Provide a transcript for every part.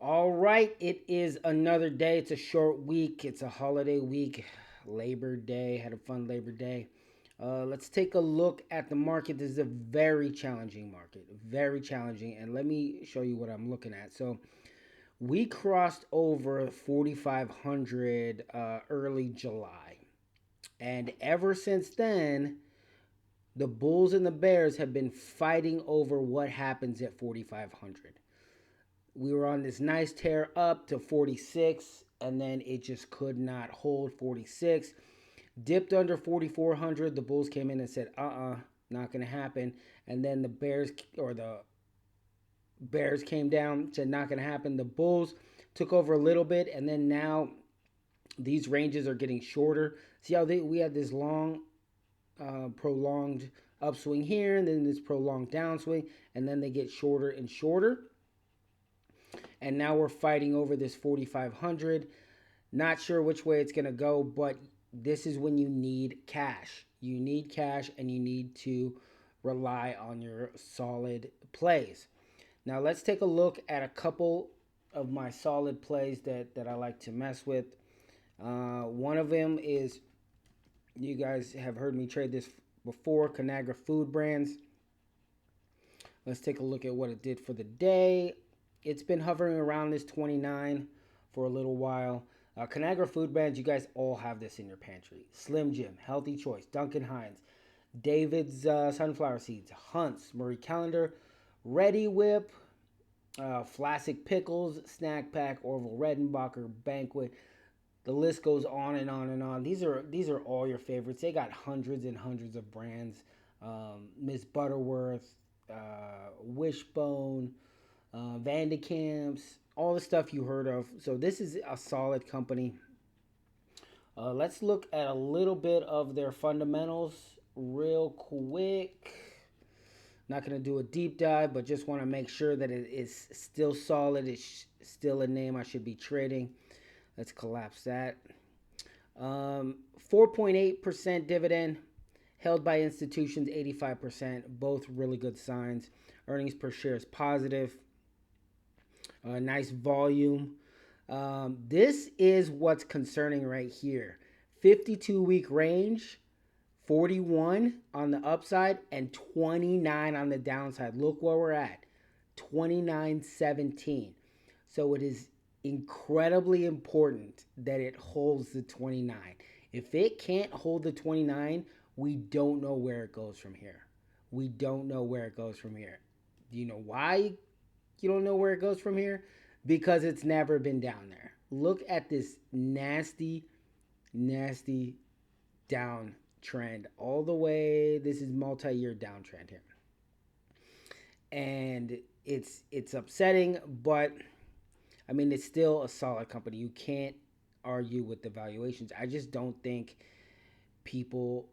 All right, it is another day. It's a short week. It's a holiday week. Labor Day. Had a fun Labor Day. Let's take a look at the market. This is a very challenging market. Very challenging. And let me show you what I'm looking at. So we crossed over 4,500 early July. And ever since then, the Bulls and the Bears have been fighting over what happens at 4,500. We were on this nice tear up to 46, and then it just could not hold 46. Dipped under 4,400. The Bulls came in and said, not going to happen. And then the Bears came down, said, not going to happen. The Bulls took over a little bit, and then now these ranges are getting shorter. See how we had this long, prolonged upswing here, and then this prolonged downswing, and then they get shorter and shorter. And now we're fighting over this 4,500. Not sure which way it's going to go, but this is when you need cash. You need cash and you need to rely on your solid plays. Now let's take a look at a couple of my solid plays that I like to mess with. One of them is, you guys have heard me trade this before, Conagra Food Brands. Let's take a look at what it did for the day. It's been hovering around this 29 for a little while. Conagra Food Brands, you guys all have this in your pantry. Slim Jim, Healthy Choice, Duncan Hines, David's Sunflower Seeds, Hunt's, Marie Callender, Ready Whip, Flassic Pickles, Snack Pack, Orville Redenbacher, Banquet. The list goes on and on and on. These are all your favorites. They got hundreds and hundreds of brands. Miss Butterworth, Wishbone, Vandekamps, all the stuff you heard of. So this is a solid company. Let's look at a little bit of their fundamentals real quick. Not going to do a deep dive, but just want to make sure that it is still solid. It's still a name I should be trading. Let's collapse that. 4.8% dividend, held by institutions 85%. Both really good signs. Earnings per share is positive. Nice volume. This is what's concerning right here. 52-week range, 41 on the upside and 29 on the downside. Look where we're at, 29.17. So it is incredibly important that it holds the 29. If it can't hold the 29, we don't know where it goes from here. We don't know where it goes from here. Do you know why you don't know where it goes from here? Because it's never been down there. Look at this nasty, nasty downtrend all the way. This is multi-year downtrend here. And it's upsetting, but I mean, it's still a solid company. You can't argue with the valuations. I just don't think people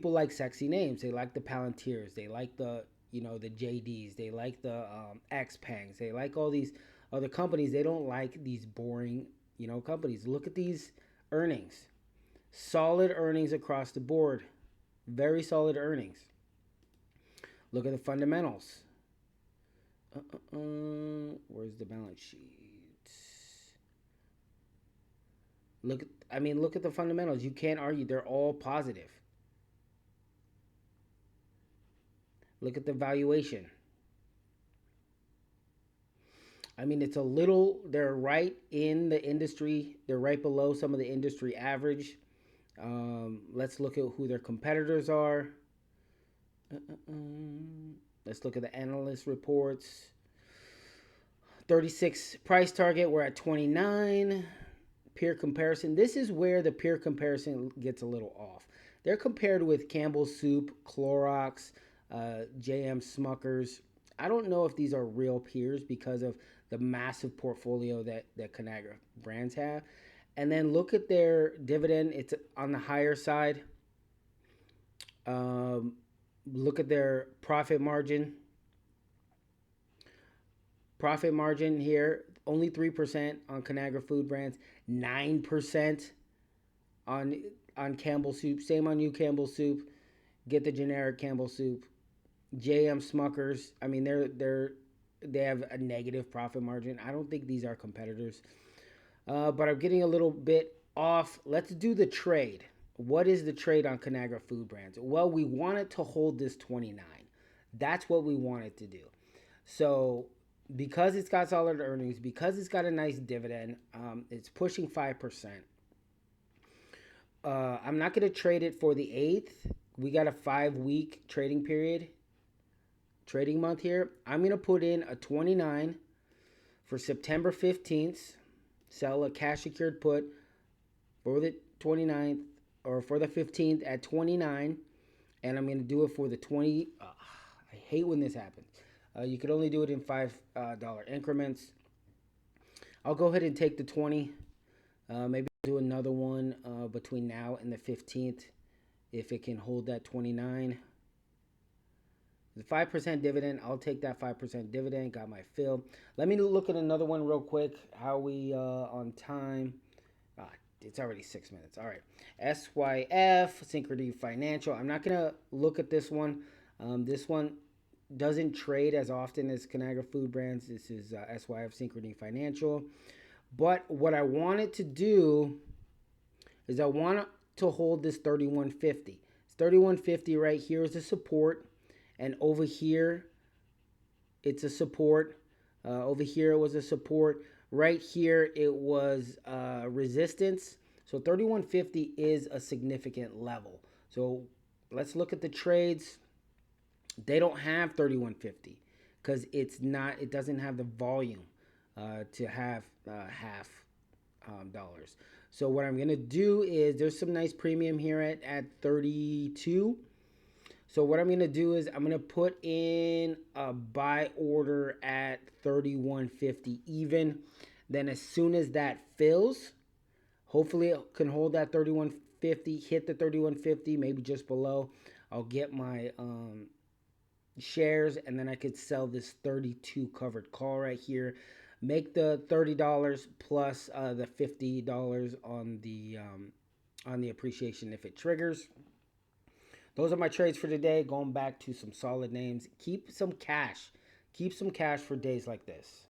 like sexy names. They like the Palantirs. They like the JDs. They like the Xpangs. They like all these other companies. They don't like these boring companies. Look at these earnings. Solid earnings across the board. Very solid earnings. Look at the fundamentals. Where's the balance sheet? Look at the fundamentals. You can't argue. They're all positive. Look at the valuation. I mean, it's a little, they're right in the industry. They're right below some of the industry average. Let's look at who their competitors are. Let's look at the analyst reports. 36 price target. We're at 29. Peer comparison. This is where the peer comparison gets a little off. They're compared with Campbell's Soup, Clorox, JM Smuckers. I don't know if these are real peers because of the massive portfolio that Conagra brands have. And then look at their dividend. It's on the higher side. Look at their profit margin. Profit margin here, only 3% on Conagra Food Brands, 9% on Campbell Soup. Same on you, Campbell Soup. Get the generic Campbell Soup. JM Smuckers. I mean, they're they have a negative profit margin. I don't think these are competitors. But I'm getting a little bit off. Let's do the trade. What is the trade on Conagra Food Brands? Well, we wanted to hold this 29. That's what we wanted to do. So because it's got solid earnings, because it's got a nice dividend, it's pushing 5%. I'm not going to trade it for the 8th. We got a 5-week trading period, trading month here. I'm going to put in a 29 for September 15th. Sell a cash secured put for the 29th or for the 15th at 29. And I'm going to do it for the 20. I hate when this happens. You could only do it in $5 increments. I'll go ahead and take the 20. Maybe do another one between now and the 15th if it can hold that 29. The 5% dividend, I'll take that 5% dividend. Got my fill. Let me look at another one real quick. How we on time? It's already 6 minutes. All right. SYF, Synchrony Financial. I'm not going to look at this one. This one doesn't trade as often as Conagra Food Brands. This is SYF, Synchrony Financial. But what I wanted to do is I want to hold this 31.50. It's 31.50 right here is a support. And over here, it's a support. Over here, it was a support. Right here, it was resistance. So 31.50 is a significant level. So let's look at the trades. They don't have 31.50 because it doesn't have the volume to have half dollars. So what I'm going to do is there's some nice premium here at 32. So what I'm going to do is I'm going to put in a buy order at 31.50 even. Then as soon as that fills, hopefully it can hold that 31.50, hit the 31.50, maybe just below. I'll get my shares and then I could sell this 32 covered call right here. Make the $30 plus the $50 on the appreciation if it triggers. Those are my trades for today. Going back to some solid names. Keep some cash. Keep some cash for days like this.